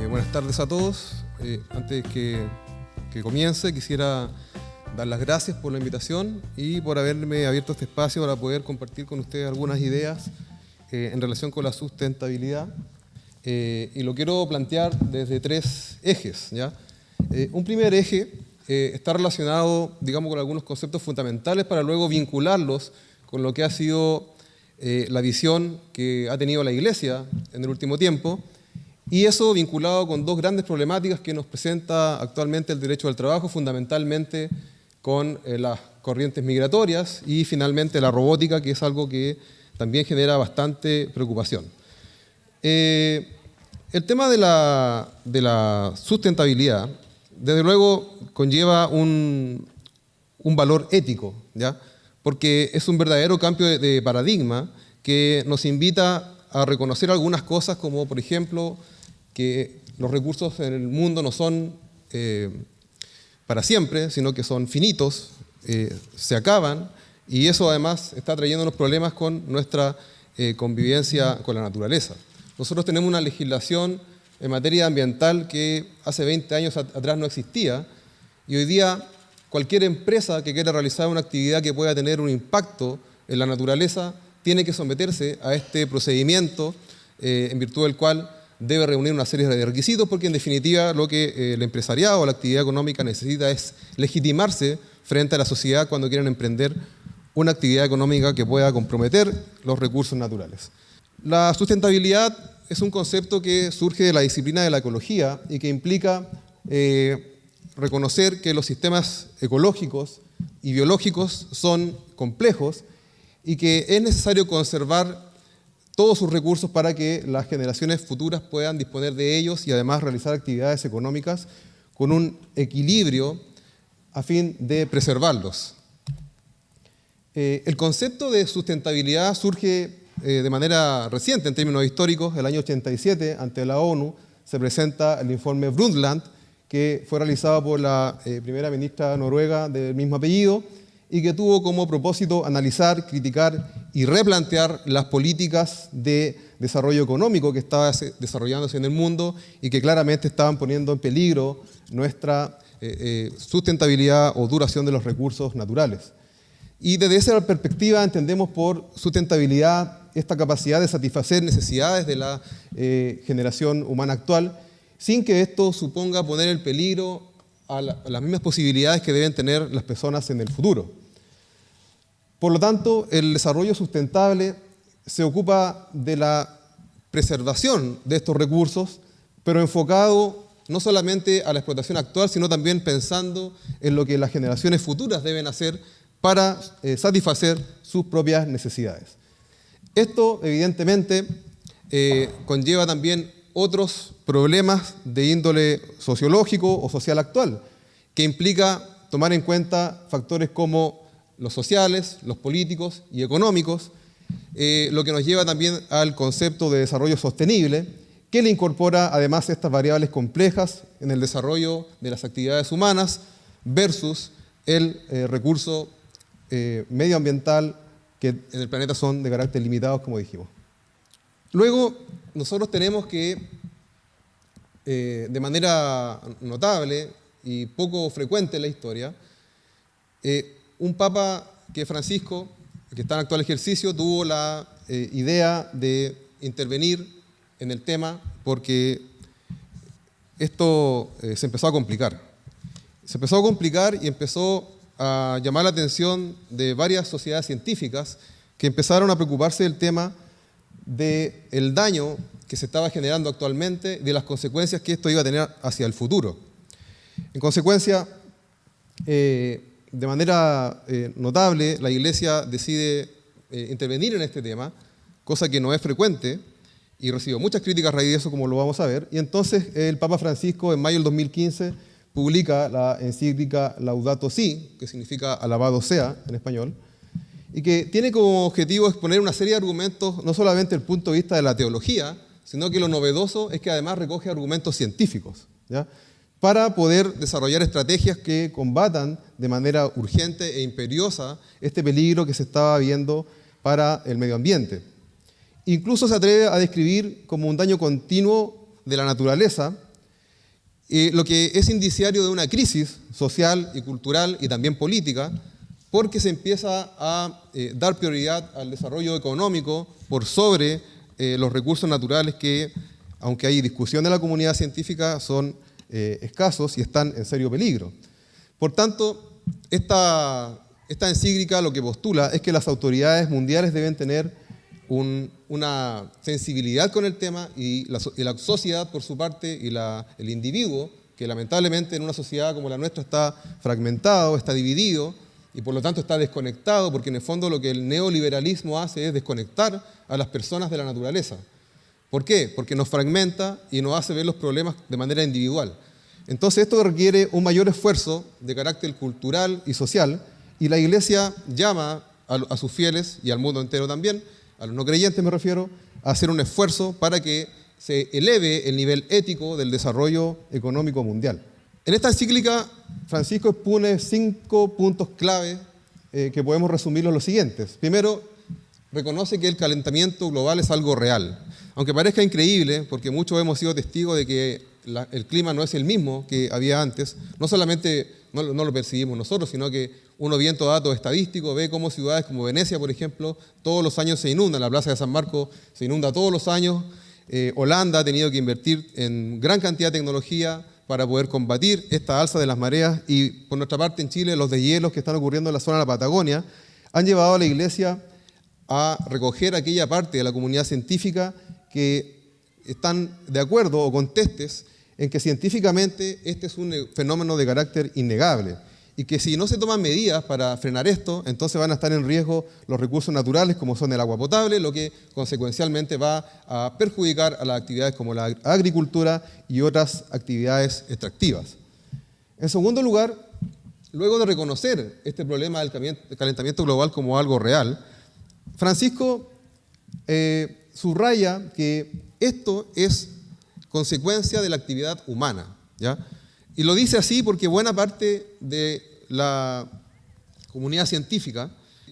Buenas tardes a todos. Antes que comience, quisiera dar las gracias por la invitación y por haberme abierto este espacio para poder compartir con ustedes algunas ideas en relación con la sustentabilidad. Y lo quiero plantear desde tres ejes, ¿ya? Un primer eje está relacionado, digamos, con algunos conceptos fundamentales para luego vincularlos con lo que ha sido la visión que ha tenido la Iglesia en el último tiempo, y eso vinculado con dos grandes problemáticas que nos presenta actualmente el derecho al trabajo, fundamentalmente con las corrientes migratorias y finalmente la robótica, que es algo que también genera bastante preocupación. El tema de la sustentabilidad, desde luego, conlleva un valor ético, ¿ya? Porque es un verdadero cambio de paradigma que nos invita a reconocer algunas cosas, como por ejemplo que los recursos en el mundo no son para siempre, sino que son finitos, se acaban, y eso además está trayéndonos problemas con nuestra convivencia con la naturaleza. Nosotros tenemos una legislación en materia ambiental que hace 20 años atrás no existía, y hoy día cualquier empresa que quiera realizar una actividad que pueda tener un impacto en la naturaleza tiene que someterse a este procedimiento en virtud del cual debe reunir una serie de requisitos, porque en definitiva lo que el empresariado o la actividad económica necesita es legitimarse frente a la sociedad cuando quieren emprender una actividad económica que pueda comprometer los recursos naturales. La sustentabilidad es un concepto que surge de la disciplina de la ecología y que implica reconocer que los sistemas ecológicos y biológicos son complejos y que es necesario conservar todos sus recursos para que las generaciones futuras puedan disponer de ellos y además realizar actividades económicas con un equilibrio a fin de preservarlos. El concepto de sustentabilidad surge de manera reciente en términos históricos. El año 87, ante la ONU, se presenta el informe Brundtland, que fue realizado por la primera ministra noruega del mismo apellido y que tuvo como propósito analizar, criticar y replantear las políticas de desarrollo económico que estaba desarrollándose en el mundo y que claramente estaban poniendo en peligro nuestra sustentabilidad o duración de los recursos naturales. Y desde esa perspectiva entendemos por sustentabilidad esta capacidad de satisfacer necesidades de la generación humana actual, sin que esto suponga poner en peligro a las mismas posibilidades que deben tener las personas en el futuro. Por lo tanto, el desarrollo sustentable se ocupa de la preservación de estos recursos, pero enfocado no solamente a la explotación actual, sino también pensando en lo que las generaciones futuras deben hacer para satisfacer sus propias necesidades. Esto, evidentemente, conlleva también otros problemas de índole sociológico o social actual, que implica tomar en cuenta factores como los sociales, los políticos y económicos, lo que nos lleva también al concepto de desarrollo sostenible, que le incorpora además estas variables complejas en el desarrollo de las actividades humanas versus el recurso medioambiental, que en el planeta son de carácter limitado, como dijimos. Luego, nosotros tenemos que, de manera notable y poco frecuente en la historia, un papa que Francisco, que está en actual ejercicio, tuvo la idea de intervenir en el tema porque esto se empezó a complicar. Se empezó a complicar y empezó a llamar la atención de varias sociedades científicas que empezaron a preocuparse del tema del daño que se estaba generando actualmente, de las consecuencias que esto iba a tener hacia el futuro. En consecuencia, de manera notable, la Iglesia decide intervenir en este tema, cosa que no es frecuente, y recibió muchas críticas a raíz de eso, como lo vamos a ver. Y entonces el Papa Francisco, en mayo del 2015, publica la encíclica Laudato Si, que significa alabado sea en español, y que tiene como objetivo exponer una serie de argumentos, no solamente desde el punto de vista de la teología, sino que lo novedoso es que además recoge argumentos científicos, ¿ya?, para poder desarrollar estrategias que combatan de manera urgente e imperiosa este peligro que se estaba viendo para el medio ambiente. Incluso se atreve a describir como un daño continuo de la naturaleza lo que es indiciario de una crisis social y cultural y también política, porque se empieza a dar prioridad al desarrollo económico por sobre los recursos naturales que, aunque hay discusión de la comunidad científica, son escasos y están en serio peligro. Por tanto, esta encíclica lo que postula es que las autoridades mundiales deben tener una sensibilidad con el tema y la sociedad, por su parte, y el individuo, que lamentablemente en una sociedad como la nuestra está fragmentado, está dividido, y por lo tanto está desconectado, porque en el fondo lo que el neoliberalismo hace es desconectar a las personas de la naturaleza. ¿Por qué? Porque nos fragmenta y nos hace ver los problemas de manera individual. Entonces esto requiere un mayor esfuerzo de carácter cultural y social, y la Iglesia llama a sus fieles, y al mundo entero también, a los no creyentes me refiero, a hacer un esfuerzo para que se eleve el nivel ético del desarrollo económico mundial. En esta encíclica, Francisco expone 5 puntos clave que podemos resumirlos los siguientes. Primero, reconoce que el calentamiento global es algo real. Aunque parezca increíble, porque muchos hemos sido testigos de que el clima no es el mismo que había antes, no solamente no lo percibimos nosotros, sino que uno viendo datos estadísticos ve cómo ciudades como Venecia, por ejemplo, todos los años se inundan, la plaza de San Marcos se inunda todos los años, Holanda ha tenido que invertir en gran cantidad de tecnología para poder combatir esta alza de las mareas, y por nuestra parte en Chile los deshielos que están ocurriendo en la zona de la Patagonia han llevado a la Iglesia a recoger aquella parte de la comunidad científica que están de acuerdo o contestes en que científicamente este es un fenómeno de carácter innegable y que si no se toman medidas para frenar esto, entonces van a estar en riesgo los recursos naturales como son el agua potable, lo que consecuencialmente va a perjudicar a las actividades como la agricultura y otras actividades extractivas. En segundo lugar, luego de reconocer este problema del calentamiento global como algo real, Francisco subraya que esto es consecuencia de la actividad humana, ¿ya? Y lo dice así porque buena parte de la comunidad científica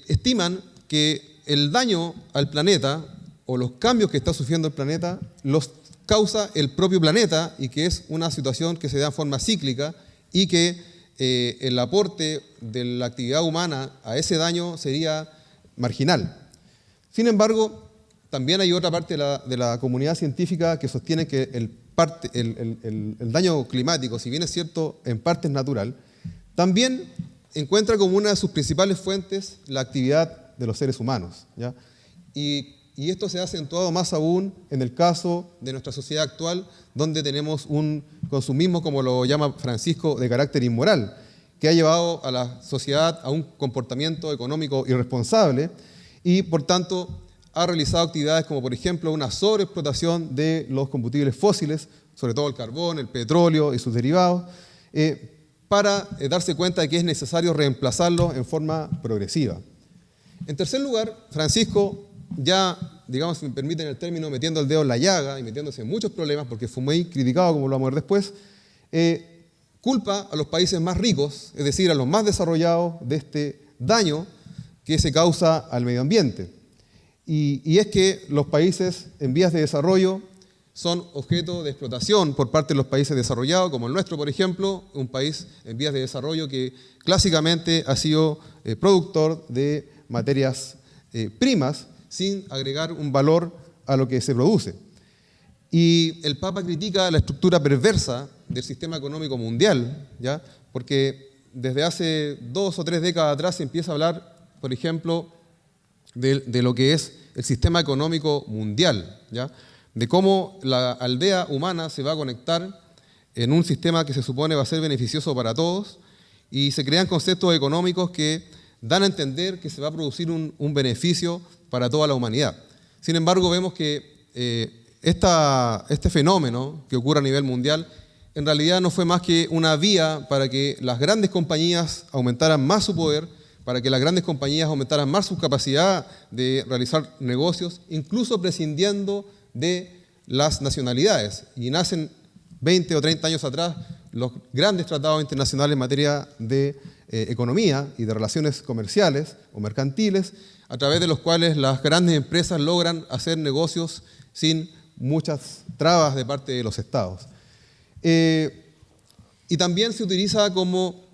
estiman que el daño al planeta o los cambios que está sufriendo el planeta los causa el propio planeta y que es una situación que se da en forma cíclica y que el aporte de la actividad humana a ese daño sería marginal. Sin embargo, también hay otra parte de la comunidad científica que sostiene que el daño climático, si bien es cierto, en parte es natural, también encuentra como una de sus principales fuentes la actividad de los seres humanos, ¿ya? Y esto se ha acentuado más aún en el caso de nuestra sociedad actual, donde tenemos un consumismo, como lo llama Francisco, de carácter inmoral, que ha llevado a la sociedad a un comportamiento económico irresponsable y, por tanto, ha realizado actividades como, por ejemplo, una sobreexplotación de los combustibles fósiles, sobre todo el carbón, el petróleo y sus derivados, para darse cuenta de que es necesario reemplazarlos en forma progresiva. En tercer lugar, Francisco, ya, digamos, si me permiten el término, metiendo el dedo en la llaga y metiéndose en muchos problemas, porque fue muy criticado, como lo vamos a ver después, culpa a los países más ricos, es decir, a los más desarrollados, de este daño que se causa al medio ambiente. Y es que los países en vías de desarrollo son objeto de explotación por parte de los países desarrollados, como el nuestro, por ejemplo, un país en vías de desarrollo que clásicamente ha sido productor de materias primas sin agregar un valor a lo que se produce. Y el Papa critica la estructura perversa del sistema económico mundial, ¿ya? Porque desde hace 2 o 3 décadas atrás se empieza a hablar, por ejemplo, de lo que es el sistema económico mundial, ¿ya? De cómo la aldea humana se va a conectar en un sistema que se supone va a ser beneficioso para todos, y se crean conceptos económicos que dan a entender que se va a producir un beneficio para toda la humanidad. Sin embargo, vemos que este fenómeno que ocurre a nivel mundial en realidad no fue más que una vía para que las grandes compañías aumentaran más su poder, para que las grandes compañías aumentaran más su capacidad de realizar negocios, incluso prescindiendo de las nacionalidades. Y nacen 20 o 30 años atrás los grandes tratados internacionales en materia de economía y de relaciones comerciales o mercantiles, a través de los cuales las grandes empresas logran hacer negocios sin muchas trabas de parte de los estados. Y también se utiliza como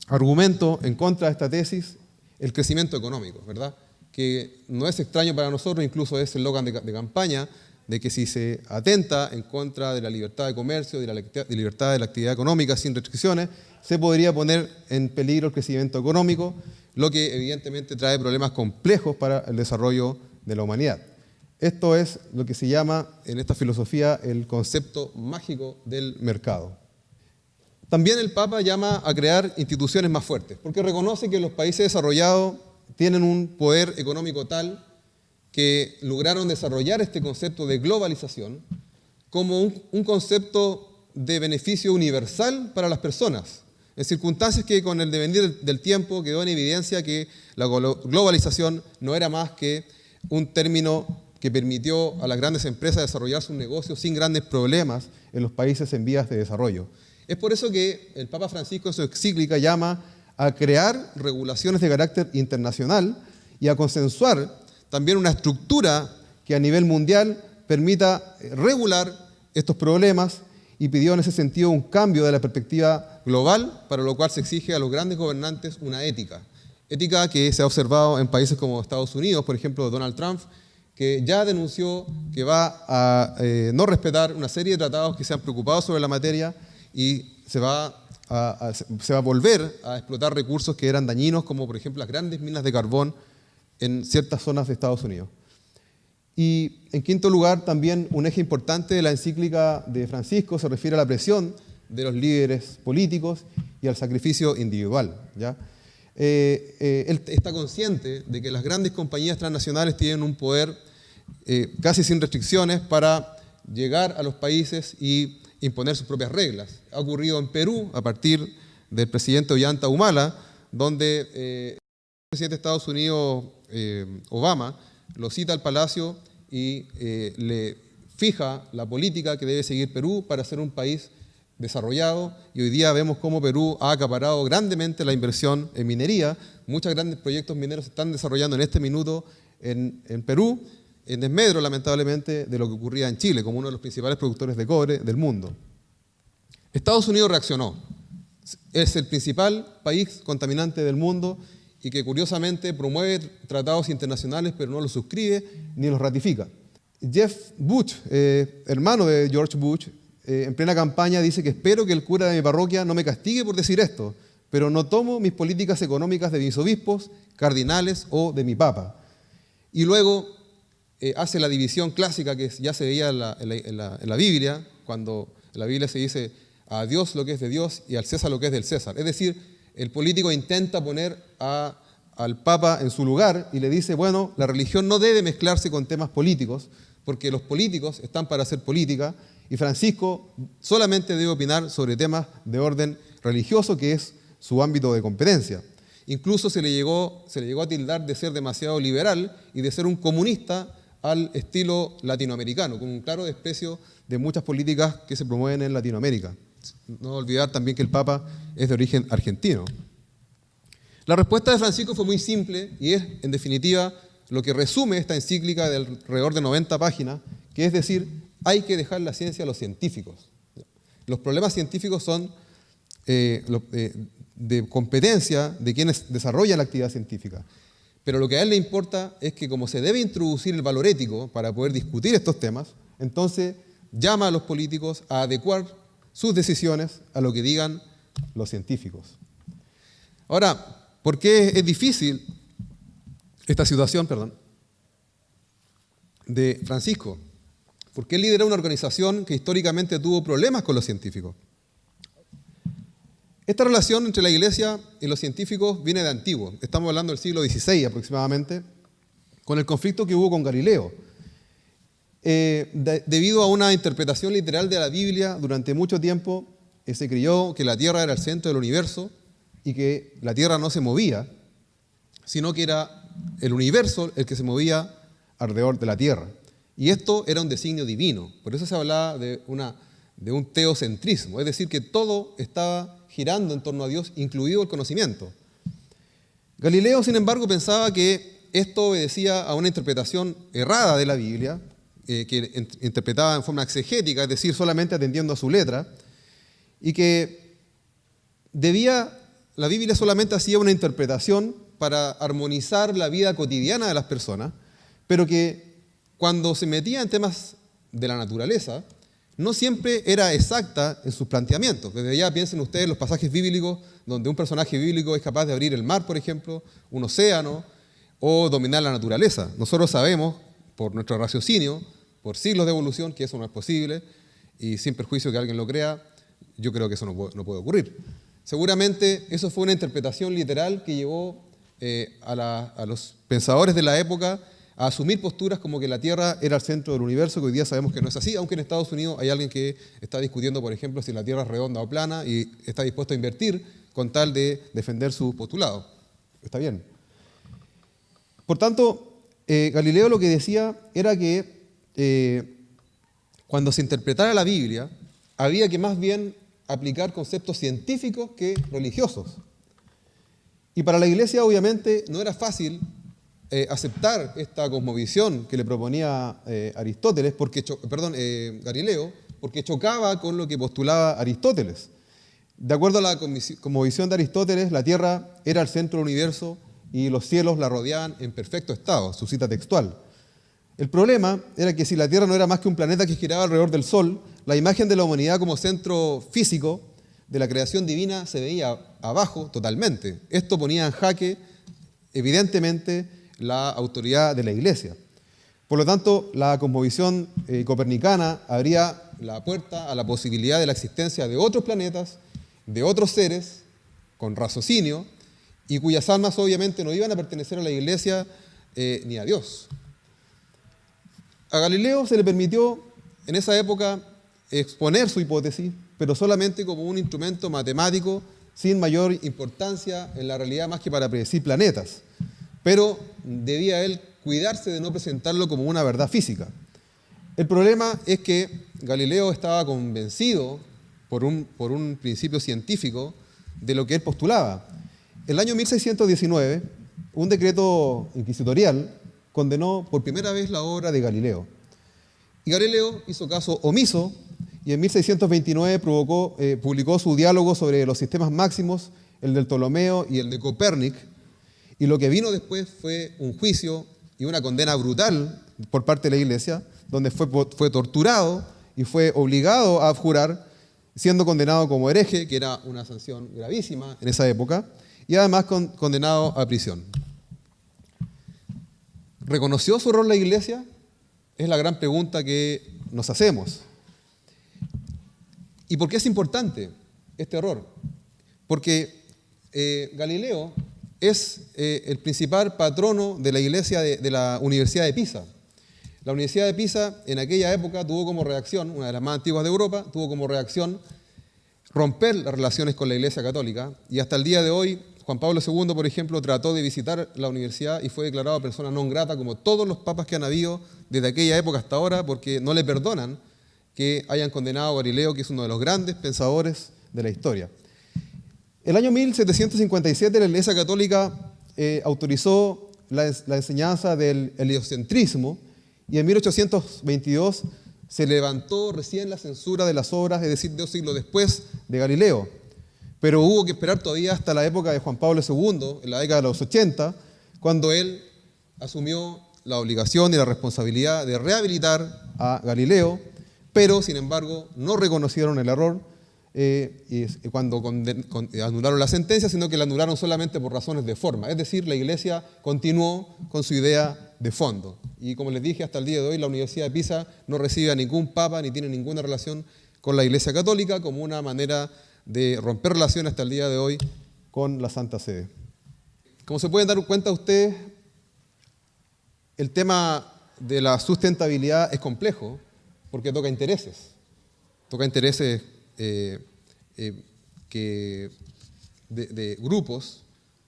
argumento en contra de esta tesis el crecimiento económico, ¿verdad? Que no es extraño para nosotros, incluso es el eslogan de campaña, de que si se atenta en contra de la libertad de comercio, de la libertad de la actividad económica sin restricciones, se podría poner en peligro el crecimiento económico, lo que evidentemente trae problemas complejos para el desarrollo de la humanidad. Esto es lo que se llama en esta filosofía el concepto mágico del mercado. También el Papa llama a crear instituciones más fuertes, porque reconoce que los países desarrollados tienen un poder económico tal que lograron desarrollar este concepto de globalización como un concepto de beneficio universal para las personas, en circunstancias que con el devenir del tiempo quedó en evidencia que la globalización no era más que un término que permitió a las grandes empresas desarrollar sus negocios sin grandes problemas en los países en vías de desarrollo. Es por eso que el Papa Francisco en su encíclica llama a crear regulaciones de carácter internacional y a consensuar también una estructura que a nivel mundial permita regular estos problemas y pidió en ese sentido un cambio de la perspectiva global, para lo cual se exige a los grandes gobernantes una ética. Ética que se ha observado en países como Estados Unidos, por ejemplo, Donald Trump, que ya denunció que va a no respetar una serie de tratados que se han preocupado sobre la materia y se va a volver a explotar recursos que eran dañinos, como por ejemplo las grandes minas de carbón en ciertas zonas de Estados Unidos. Y en quinto lugar, también un eje importante de la encíclica de Francisco se refiere a la presión de los líderes políticos y al sacrificio individual, ¿ya? Él está consciente de que las grandes compañías transnacionales tienen un poder casi sin restricciones para llegar a los países y imponer sus propias reglas. Ha ocurrido en Perú a partir del presidente Ollanta Humala, donde el presidente de Estados Unidos, Obama, lo cita al Palacio y le fija la política que debe seguir Perú para ser un país desarrollado, y hoy día vemos cómo Perú ha acaparado grandemente la inversión en minería. Muchos grandes proyectos mineros se están desarrollando en este minuto en Perú, en desmedro, lamentablemente, de lo que ocurría en Chile, como uno de los principales productores de cobre del mundo. Estados Unidos reaccionó. Es el principal país contaminante del mundo y que curiosamente promueve tratados internacionales, pero no los suscribe ni los ratifica. Jeff Bush, hermano de George Bush, en plena campaña dice que espero que el cura de mi parroquia no me castigue por decir esto, pero no tomo mis políticas económicas de mis obispos, cardinales o de mi papa. Y luego hace la división clásica que ya se veía en la Biblia, cuando en la Biblia se dice a Dios lo que es de Dios y al César lo que es del César. Es decir, el político intenta poner al Papa en su lugar y le dice, bueno, la religión no debe mezclarse con temas políticos, porque los políticos están para hacer política, y Francisco solamente debe opinar sobre temas de orden religioso, que es su ámbito de competencia. Incluso se le llegó a tildar de ser demasiado liberal y de ser un comunista al estilo latinoamericano, con un claro desprecio de muchas políticas que se promueven en Latinoamérica. No olvidar también que el Papa es de origen argentino. La respuesta de Francisco fue muy simple y es, en definitiva, lo que resume esta encíclica de alrededor de 90 páginas, que es decir, hay que dejar la ciencia a los científicos. Los problemas científicos son de competencia de quienes desarrollan la actividad científica. Pero lo que a él le importa es que como se debe introducir el valor ético para poder discutir estos temas, entonces llama a los políticos a adecuar sus decisiones a lo que digan los científicos. Ahora, ¿por qué es difícil esta situación, de Francisco? Porque él lideró una organización que históricamente tuvo problemas con los científicos. Esta relación entre la Iglesia y los científicos viene de antiguo. Estamos hablando del siglo XVI aproximadamente, con el conflicto que hubo con Galileo. Debido a una interpretación literal de la Biblia, durante mucho tiempo se creyó que la Tierra era el centro del universo y que la Tierra no se movía, sino que era el universo el que se movía alrededor de la Tierra. Y esto era un designio divino. Por eso se hablaba de un teocentrismo, es decir, que todo estaba girando en torno a Dios, incluido el conocimiento. Galileo, sin embargo, pensaba que esto obedecía a una interpretación errada de la Biblia, que interpretaba en forma exegética, es decir, solamente atendiendo a su letra, y que la Biblia solamente hacía una interpretación para armonizar la vida cotidiana de las personas, pero que cuando se metía en temas de la naturaleza, no siempre era exacta en sus planteamientos. Desde ya piensen ustedes en los pasajes bíblicos donde un personaje bíblico es capaz de abrir el mar, por ejemplo, un océano, o dominar la naturaleza. Nosotros sabemos, por nuestro raciocinio, por siglos de evolución, que eso no es posible, y sin perjuicio que alguien lo crea, yo creo que eso no puede ocurrir. Seguramente eso fue una interpretación literal que llevó a los pensadores de la época a asumir posturas como que la Tierra era el centro del universo, que hoy día sabemos que no es así, aunque en Estados Unidos hay alguien que está discutiendo, por ejemplo, si la Tierra es redonda o plana y está dispuesto a invertir con tal de defender su postulado. Está bien. Por tanto, Galileo lo que decía era que cuando se interpretara la Biblia, había que más bien aplicar conceptos científicos que religiosos. Y para la Iglesia, obviamente, no era fácil aceptar esta cosmovisión que le proponía Galileo, porque chocaba con lo que postulaba Aristóteles. De acuerdo a la cosmovisión de Aristóteles, la Tierra era el centro del universo y los cielos la rodeaban en perfecto estado, su cita textual. El problema era que si la Tierra no era más que un planeta que giraba alrededor del Sol, la imagen de la humanidad como centro físico de la creación divina se veía abajo totalmente. Esto ponía en jaque, evidentemente, la autoridad de la Iglesia. Por lo tanto, la cosmovisión copernicana abría la puerta a la posibilidad de la existencia de otros planetas, de otros seres, con raciocinio, y cuyas almas obviamente no iban a pertenecer a la Iglesia ni a Dios. A Galileo se le permitió en esa época exponer su hipótesis, pero solamente como un instrumento matemático sin mayor importancia en la realidad más que para predecir planetas. Pero debía él cuidarse de no presentarlo como una verdad física. El problema es que Galileo estaba convencido por un principio científico de lo que él postulaba. El año 1619, un decreto inquisitorial condenó por primera vez la obra de Galileo. Y Galileo hizo caso omiso y en 1629 publicó su diálogo sobre los sistemas máximos, el del Ptolomeo y el de Copérnico. Y lo que vino después fue un juicio y una condena brutal por parte de la Iglesia, donde fue torturado y fue obligado a abjurar, siendo condenado como hereje, que era una sanción gravísima en esa época, y además condenado a prisión. ¿Reconoció su error la Iglesia? Es la gran pregunta que nos hacemos. ¿Y por qué es importante este error? Porque Galileo es el principal patrono de la Iglesia de la Universidad de Pisa. La Universidad de Pisa en aquella época tuvo como reacción, una de las más antiguas de Europa, tuvo como reacción romper las relaciones con la Iglesia Católica, y hasta el día de hoy Juan Pablo II, por ejemplo, trató de visitar la universidad y fue declarado persona non grata, como todos los papas que han habido desde aquella época hasta ahora, porque no le perdonan que hayan condenado a Galileo, que es uno de los grandes pensadores de la historia. El año 1757 la Iglesia Católica autorizó la enseñanza del heliocentrismo, y en 1822 se levantó recién la censura de las obras, es decir, 2 siglos después de Galileo. Pero hubo que esperar todavía hasta la época de Juan Pablo II, en la década de los 80, cuando él asumió la obligación y la responsabilidad de rehabilitar a Galileo, pero, sin embargo, no reconocieron el error cuando anularon la sentencia, sino que la anularon solamente por razones de forma. Es decir, la Iglesia continuó con su idea de fondo. Y como les dije, hasta el día de hoy la Universidad de Pisa no recibe a ningún papa ni tiene ninguna relación con la Iglesia Católica, como una manera de romper relaciones hasta el día de hoy con la Santa Sede. Como se pueden dar cuenta ustedes, el tema de la sustentabilidad es complejo porque toca intereses. Toca intereses de grupos,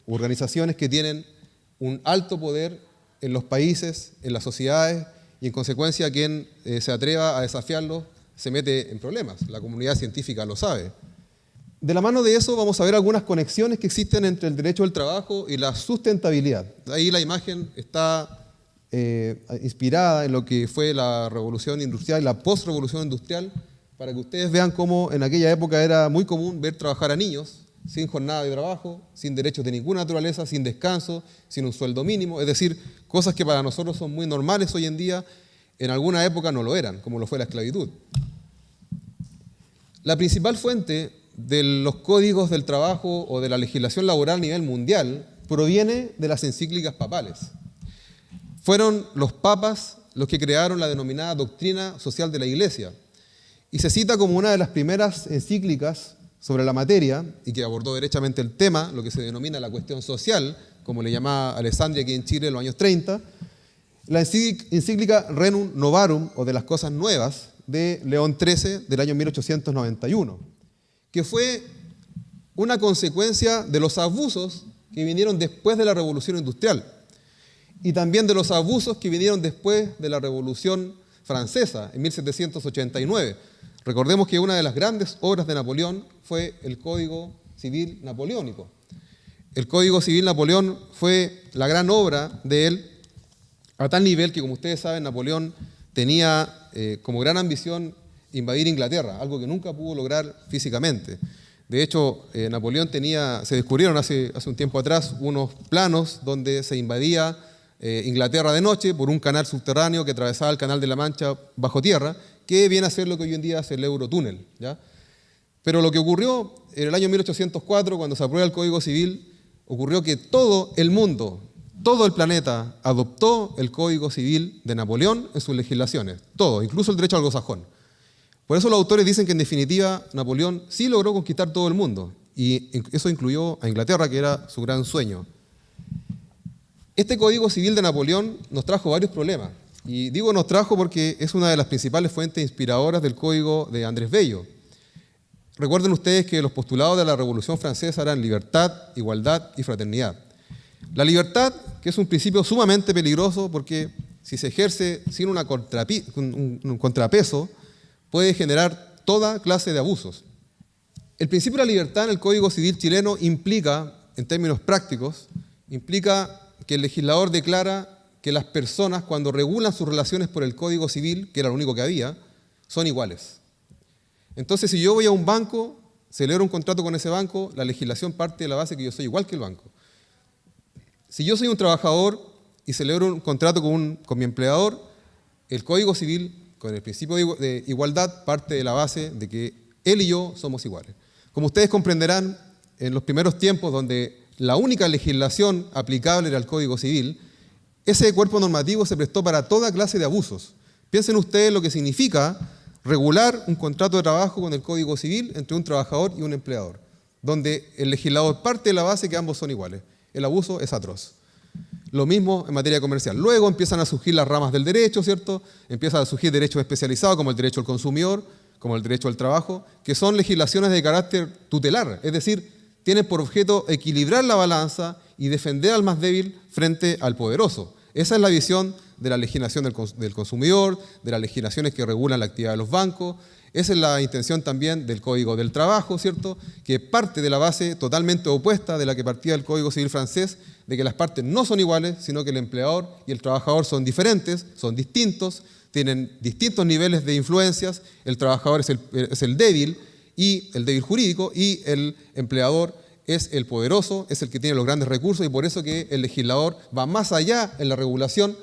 organizaciones que tienen un alto poder en los países, en las sociedades, y en consecuencia quien se atreva a desafiarlos se mete en problemas. La comunidad científica lo sabe. De la mano de eso vamos a ver algunas conexiones que existen entre el derecho al trabajo y la sustentabilidad. Ahí la imagen está inspirada en lo que fue la revolución industrial y la post-revolución industrial, para que ustedes vean cómo en aquella época era muy común ver trabajar a niños sin jornada de trabajo, sin derechos de ninguna naturaleza, sin descanso, sin un sueldo mínimo, es decir, cosas que para nosotros son muy normales hoy en día, en alguna época no lo eran, como lo fue la esclavitud. La principal fuente de los códigos del trabajo o de la legislación laboral a nivel mundial proviene de las encíclicas papales. Fueron los papas los que crearon la denominada doctrina social de la Iglesia, y se cita como una de las primeras encíclicas sobre la materia y que abordó derechamente el tema, lo que se denomina la cuestión social, como le llamaba Alessandria aquí en Chile en los años 30, la encíclica Rerum Novarum, o de las cosas nuevas, de León XIII del año 1891, que fue una consecuencia de los abusos que vinieron después de la Revolución Industrial y también de los abusos que vinieron después de la Revolución Francesa en 1789. Recordemos que una de las grandes obras de Napoleón fue el Código Civil Napoleónico. El Código Civil Napoleón fue la gran obra de él, a tal nivel que, como ustedes saben, Napoleón tenía como gran ambición invadir Inglaterra, algo que nunca pudo lograr físicamente. De hecho, Napoleón se descubrieron hace un tiempo atrás unos planos donde se invadía Inglaterra de noche por un canal subterráneo que atravesaba el Canal de la Mancha bajo tierra, que viene a ser lo que hoy en día es el Eurotúnel, ¿ya? Pero lo que ocurrió en el año 1804, cuando se aprueba el Código Civil, ocurrió que todo el mundo, todo el planeta adoptó el Código Civil de Napoleón en sus legislaciones, todo, incluso el derecho anglosajón. Por eso los autores dicen que en definitiva Napoleón sí logró conquistar todo el mundo, y eso incluyó a Inglaterra, que era su gran sueño. Este Código Civil de Napoleón nos trajo varios problemas, y digo nos trajo porque es una de las principales fuentes inspiradoras del Código de Andrés Bello. Recuerden ustedes que los postulados de la Revolución Francesa eran libertad, igualdad y fraternidad. La libertad, que es un principio sumamente peligroso porque si se ejerce sin un contrapeso, puede generar toda clase de abusos. El principio de la libertad en el Código Civil chileno implica, en términos prácticos, implica que el legislador declara que las personas, cuando regulan sus relaciones por el Código Civil, que era lo único que había, son iguales. Entonces, si yo voy a un banco, celebro un contrato con ese banco, la legislación parte de la base que yo soy igual que el banco. Si yo soy un trabajador y celebro un contrato con mi empleador, el Código Civil, con el principio de igualdad, parte de la base de que él y yo somos iguales. Como ustedes comprenderán, en los primeros tiempos donde la única legislación aplicable era el Código Civil, ese cuerpo normativo se prestó para toda clase de abusos. Piensen ustedes lo que significa regular un contrato de trabajo con el Código Civil entre un trabajador y un empleador, donde el legislador parte de la base que ambos son iguales. El abuso es atroz. Lo mismo en materia comercial. Luego empiezan a surgir las ramas del derecho, ¿cierto? Empiezan a surgir derechos especializados como el derecho al consumidor, como el derecho al trabajo, que son legislaciones de carácter tutelar, es decir, tienen por objeto equilibrar la balanza y defender al más débil frente al poderoso. Esa es la visión de la legislación del consumidor, de las legislaciones que regulan la actividad de los bancos. Esa es la intención también del Código del Trabajo, ¿cierto? Que parte de la base totalmente opuesta de la que partía el Código Civil francés, de que las partes no son iguales, sino que el empleador y el trabajador son diferentes, son distintos, tienen distintos niveles de influencias. El trabajador es el débil jurídico, y el empleador es el poderoso, es el que tiene los grandes recursos, y por eso que el legislador va más allá en la regulación,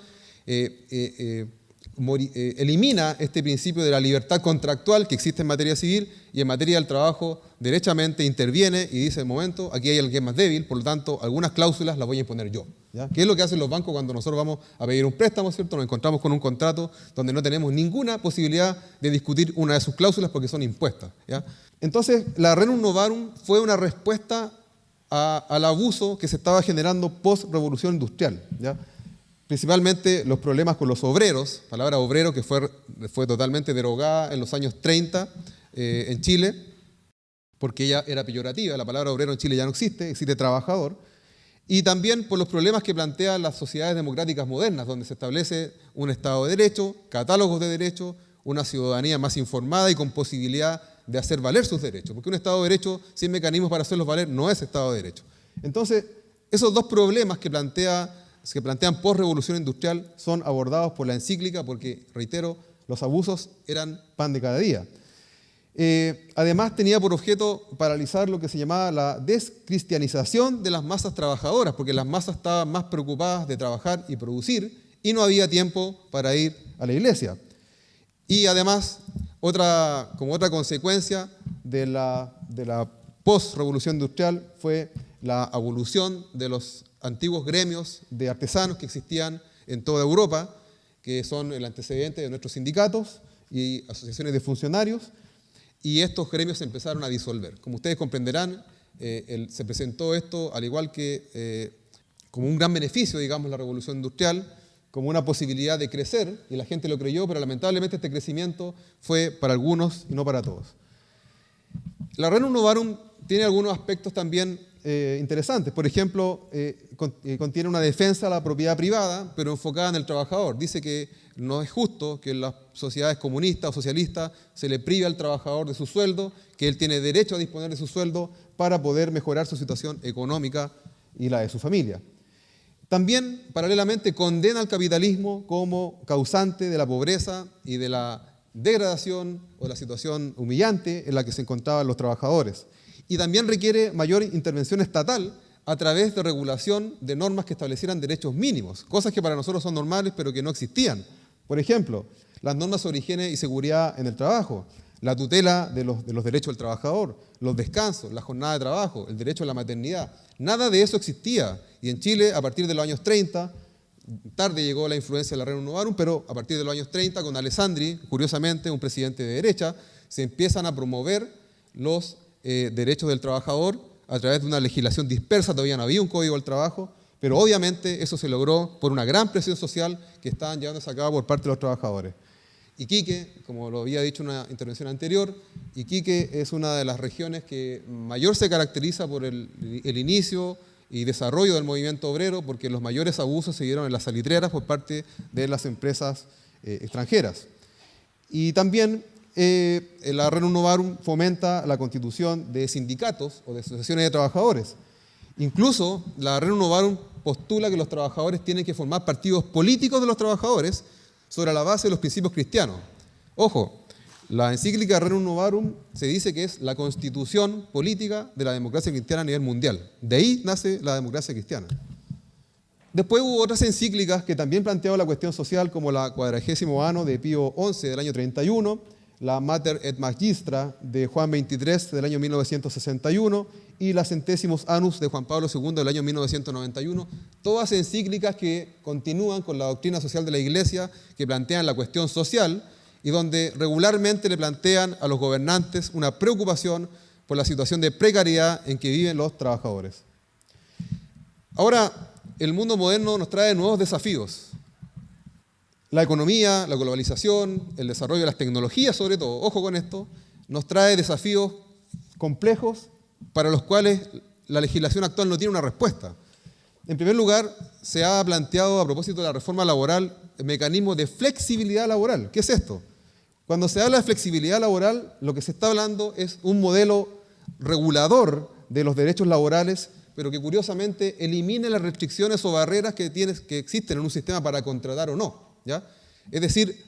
elimina este principio de la libertad contractual que existe en materia civil, y en materia del trabajo derechamente interviene y dice: en momento, aquí hay alguien que es más débil, por lo tanto, algunas cláusulas las voy a imponer yo, ¿ya? ¿Qué es lo que hacen los bancos cuando nosotros vamos a pedir un préstamo, ¿cierto? Nos encontramos con un contrato donde no tenemos ninguna posibilidad de discutir una de sus cláusulas porque son impuestas, ¿ya? Entonces, la Rerum Novarum fue una respuesta al abuso que se estaba generando post-revolución industrial, ¿ya? Principalmente los problemas con los obreros, palabra obrero que fue totalmente derogada en los años 30 en Chile, porque ella era peyorativa. La palabra obrero en Chile ya no existe, existe trabajador. Y también por los problemas que plantean las sociedades democráticas modernas, donde se establece un Estado de Derecho, catálogos de derechos, una ciudadanía más informada y con posibilidad de hacer valer sus derechos, porque un Estado de Derecho sin mecanismos para hacerlos valer no es Estado de Derecho. Entonces, esos dos problemas que plantean post-revolución industrial son abordados por la encíclica porque, reitero, los abusos eran pan de cada día. Además, tenía por objeto paralizar lo que se llamaba la descristianización de las masas trabajadoras, porque las masas estaban más preocupadas de trabajar y producir y no había tiempo para ir a la iglesia. Y además, como otra consecuencia de la post-revolución industrial fue la abolición de los antiguos gremios de artesanos que existían en toda Europa, que son el antecedente de nuestros sindicatos y asociaciones de funcionarios, y estos gremios se empezaron a disolver. Como ustedes comprenderán, se presentó esto, al igual que como un gran beneficio, digamos, la revolución industrial, como una posibilidad de crecer, y la gente lo creyó, pero lamentablemente este crecimiento fue para algunos y no para todos. La Rerum Novarum tiene algunos aspectos también interesantes. Por ejemplo, contiene una defensa a la propiedad privada, pero enfocada en el trabajador. Dice que no es justo que en las sociedades comunistas o socialistas se le prive al trabajador de su sueldo, que él tiene derecho a disponer de su sueldo para poder mejorar su situación económica y la de su familia. También, paralelamente, condena al capitalismo como causante de la pobreza y de la degradación o la situación humillante en la que se encontraban los trabajadores. Y también requiere mayor intervención estatal a través de regulación de normas que establecieran derechos mínimos, cosas que para nosotros son normales pero que no existían. Por ejemplo, las normas sobre higiene y seguridad en el trabajo, la tutela de los derechos del trabajador, los descansos, la jornada de trabajo, el derecho a la maternidad. Nada de eso existía. Y en Chile, a partir de los años 30, tarde llegó la influencia de la Rerum Novarum, pero a partir de los años 30, con Alessandri, curiosamente un presidente de derecha, se empiezan a promover los derechos del trabajador a través de una legislación dispersa. Todavía no había un código del trabajo, pero obviamente eso se logró por una gran presión social que estaban llevándose a cabo por parte de los trabajadores. Iquique, como lo había dicho en una intervención anterior, Iquique es una de las regiones que mayor se caracteriza por el inicio y desarrollo del movimiento obrero, porque los mayores abusos se dieron en las salitreras por parte de las empresas extranjeras. Y también la Rerum Novarum fomenta la constitución de sindicatos o de asociaciones de trabajadores. Incluso la Rerum Novarum postula que los trabajadores tienen que formar partidos políticos de los trabajadores sobre la base de los principios cristianos. Ojo, la encíclica Rerum Novarum se dice que es la constitución política de la democracia cristiana a nivel mundial. De ahí nace la democracia cristiana. Después hubo otras encíclicas que también planteaban la cuestión social, como la 40º Anno de Pío XI del año 31, la Mater et Magistra de Juan XXIII del año 1961 y la Centésimos Annus de Juan Pablo II del año 1991, todas encíclicas que continúan con la doctrina social de la Iglesia, que plantean la cuestión social y donde regularmente le plantean a los gobernantes una preocupación por la situación de precariedad en que viven los trabajadores. Ahora, el mundo moderno nos trae nuevos desafíos. La economía, la globalización, el desarrollo de las tecnologías sobre todo, ojo con esto, nos trae desafíos complejos para los cuales la legislación actual no tiene una respuesta. En primer lugar, se ha planteado a propósito de la reforma laboral mecanismos de flexibilidad laboral. ¿Qué es esto? Cuando se habla de flexibilidad laboral, lo que se está hablando es un modelo regulador de los derechos laborales, pero que curiosamente elimine las restricciones o barreras que existen en un sistema para contratar o no, ¿ya? Es decir,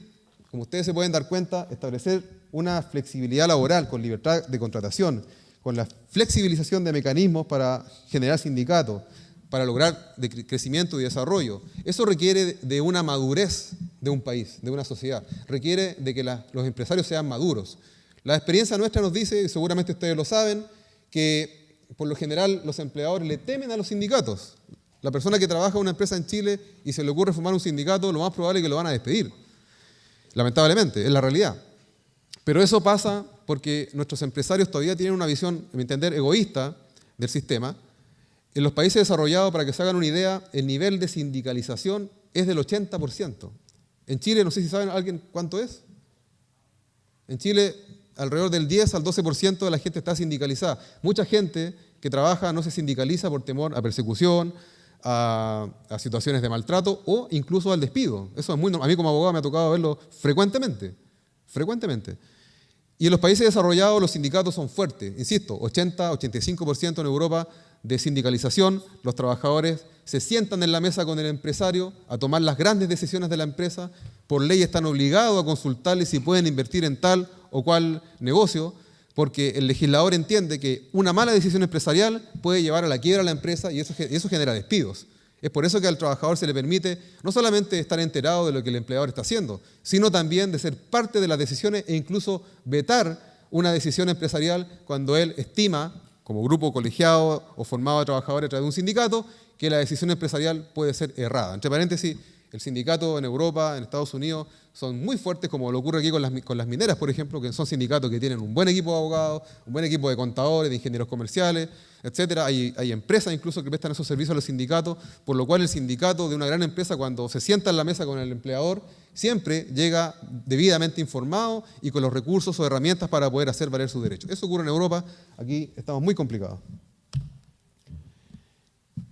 como ustedes se pueden dar cuenta, establecer una flexibilidad laboral con libertad de contratación, con la flexibilización de mecanismos para generar sindicatos, para lograr crecimiento y desarrollo. Eso requiere de una madurez de un país, de una sociedad. Requiere de que los empresarios sean maduros. La experiencia nuestra nos dice, y seguramente ustedes lo saben, que por lo general los empleadores le temen a los sindicatos. La persona que trabaja en una empresa en Chile y se le ocurre formar un sindicato, lo más probable es que lo van a despedir. Lamentablemente, es la realidad. Pero eso pasa porque nuestros empresarios todavía tienen una visión, a mi entender, egoísta del sistema. En los países desarrollados, para que se hagan una idea, el nivel de sindicalización es del 80%. En Chile, no sé si saben alguien cuánto es. En Chile, alrededor del 10 al 12% de la gente está sindicalizada. Mucha gente que trabaja no se sindicaliza por temor a persecución, a situaciones de maltrato o incluso al despido. Eso es muy normal. A mí como abogado me ha tocado verlo frecuentemente. Y en los países desarrollados los sindicatos son fuertes. Insisto, 80-85% en Europa de sindicalización. Los trabajadores se sientan en la mesa con el empresario a tomar las grandes decisiones de la empresa. Por ley están obligados a consultarle si pueden invertir en tal o cual negocio, porque el legislador entiende que una mala decisión empresarial puede llevar a la quiebra a la empresa y eso genera despidos. Es por eso que al trabajador se le permite no solamente estar enterado de lo que el empleador está haciendo, sino también de ser parte de las decisiones e incluso vetar una decisión empresarial cuando él estima, como grupo colegiado o formado de trabajadores a través de un sindicato, que la decisión empresarial puede ser errada. Entre paréntesis, el sindicato en Europa, en Estados Unidos, son muy fuertes, como lo ocurre aquí con las mineras, por ejemplo, que son sindicatos que tienen un buen equipo de abogados, un buen equipo de contadores, de ingenieros comerciales, etc. Hay empresas incluso que prestan esos servicios a los sindicatos, por lo cual el sindicato de una gran empresa, cuando se sienta en la mesa con el empleador, siempre llega debidamente informado y con los recursos o herramientas para poder hacer valer sus derechos. Eso ocurre en Europa, aquí estamos muy complicados.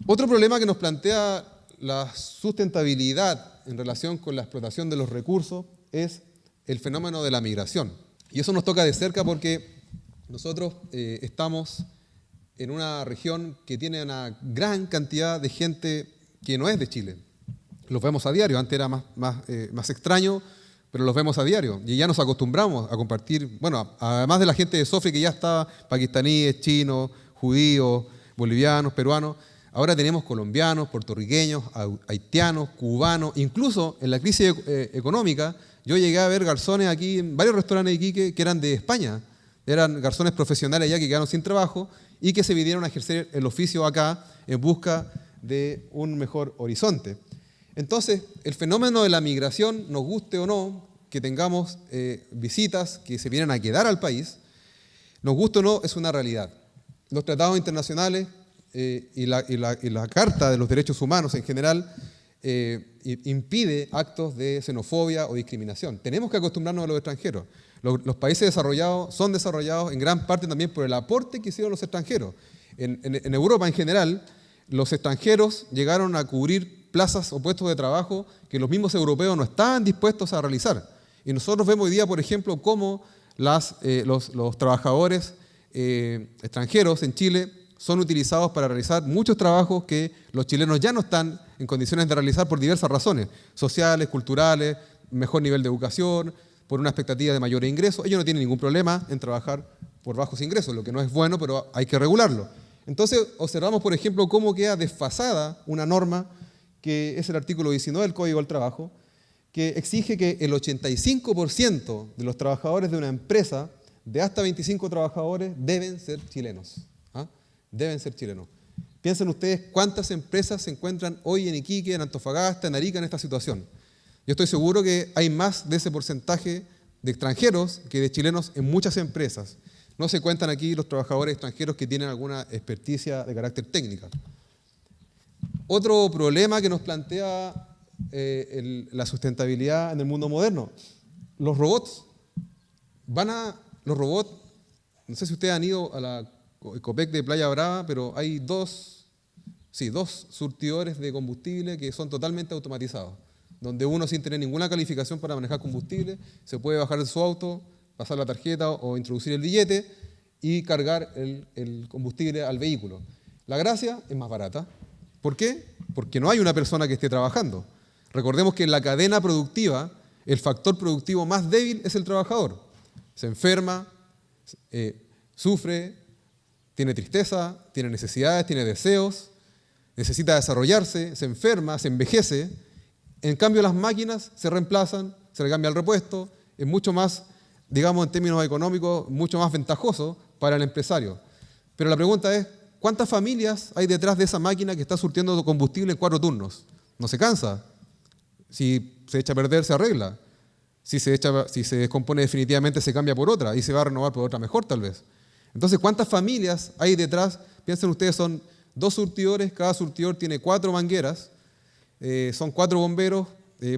Otro problema que nos plantea la sustentabilidad en relación con la explotación de los recursos es el fenómeno de la migración. Y eso nos toca de cerca porque nosotros estamos en una región que tiene una gran cantidad de gente que no es de Chile. Los vemos a diario, antes era más extraño, pero los vemos a diario. Y ya nos acostumbramos a compartir, bueno, además de la gente de Sofre que ya está, pakistaníes, chinos, judíos, bolivianos, peruanos, ahora tenemos colombianos, puertorriqueños, haitianos, cubanos, incluso en la crisis económica, yo llegué a ver garzones aquí en varios restaurantes de Iquique que eran de España, eran garzones profesionales allá que quedaron sin trabajo y que se vinieron a ejercer el oficio acá en busca de un mejor horizonte. Entonces, el fenómeno de la migración, nos guste o no, que tengamos visitas que se vienen a quedar al país, nos guste o no, es una realidad. Los tratados internacionales y la Carta de los Derechos Humanos en general impide actos de xenofobia o discriminación. Tenemos que acostumbrarnos a los extranjeros. Los países desarrollados son desarrollados en gran parte también por el aporte que hicieron los extranjeros. En Europa en general, los extranjeros llegaron a cubrir plazas o puestos de trabajo que los mismos europeos no estaban dispuestos a realizar. Y nosotros vemos hoy día, por ejemplo, cómo los trabajadores extranjeros en Chile son utilizados para realizar muchos trabajos que los chilenos ya no están en condiciones de realizar por diversas razones, sociales, culturales, mejor nivel de educación, por una expectativa de mayores ingresos. Ellos no tienen ningún problema en trabajar por bajos ingresos, lo que no es bueno, pero hay que regularlo. Entonces, observamos, por ejemplo, cómo queda desfasada una norma, que es el artículo 19 del Código del Trabajo, que exige que el 85% de los trabajadores de una empresa de hasta 25 trabajadores deben ser chilenos. Deben ser chilenos. Piensen ustedes cuántas empresas se encuentran hoy en Iquique, en Antofagasta, en Arica en esta situación. Yo estoy seguro que hay más de ese porcentaje de extranjeros que de chilenos en muchas empresas. No se cuentan aquí los trabajadores extranjeros que tienen alguna experticia de carácter técnica. Otro problema que nos plantea la sustentabilidad en el mundo moderno, los robots. Los robots, no sé si ustedes han ido a la Copec de Playa Brava, pero hay dos surtidores de combustible que son totalmente automatizados, donde uno sin tener ninguna calificación para manejar combustible se puede bajar de su auto, pasar la tarjeta o introducir el billete y cargar el combustible al vehículo. La gracia es más barata. ¿Por qué? Porque no hay una persona que esté trabajando. Recordemos que en la cadena productiva el factor productivo más débil es el trabajador. Se enferma, sufre, tiene tristeza, tiene necesidades, tiene deseos, necesita desarrollarse, se enferma, se envejece. En cambio, las máquinas se reemplazan, se le cambia el repuesto, es mucho más, digamos en términos económicos, mucho más ventajoso para el empresario. Pero la pregunta es, ¿cuántas familias hay detrás de esa máquina que está surtiendo combustible en 4 turnos? No se cansa. Si se echa a perder, se arregla. Si se descompone definitivamente, se cambia por otra y se va a renovar por otra mejor tal vez. Entonces, ¿cuántas familias hay detrás? Piensen ustedes, son 2 surtidores, cada surtidor tiene 4 mangueras, son 4 bomberos,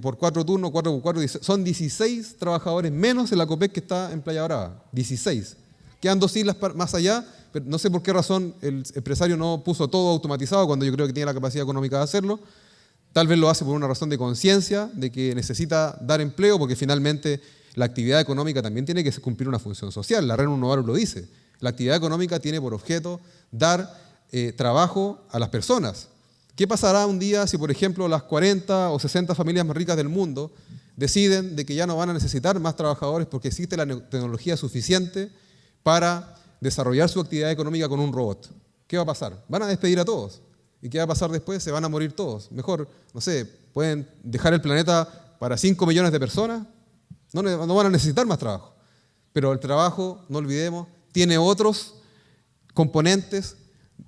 por 4 turnos, 4 por 4, son 16 trabajadores menos en la Copec que está en Playa Brava, 16. Quedan 2 islas más allá, pero no sé por qué razón el empresario no puso todo automatizado cuando yo creo que tiene la capacidad económica de hacerlo. Tal vez lo hace por una razón de conciencia, de que necesita dar empleo, porque finalmente la actividad económica también tiene que cumplir una función social. La Rerum Novarum lo dice. La actividad económica tiene por objeto dar trabajo a las personas. ¿Qué pasará un día si, por ejemplo, las 40 o 60 familias más ricas del mundo deciden de que ya no van a necesitar más trabajadores porque existe la tecnología suficiente para desarrollar su actividad económica con un robot. ¿Qué va a pasar? Van a despedir a todos. ¿Y qué va a pasar después? Se van a morir todos. Mejor, no sé, pueden dejar el planeta para 5 millones de personas. No van a necesitar más trabajo. Pero el trabajo, no olvidemos, tiene otros componentes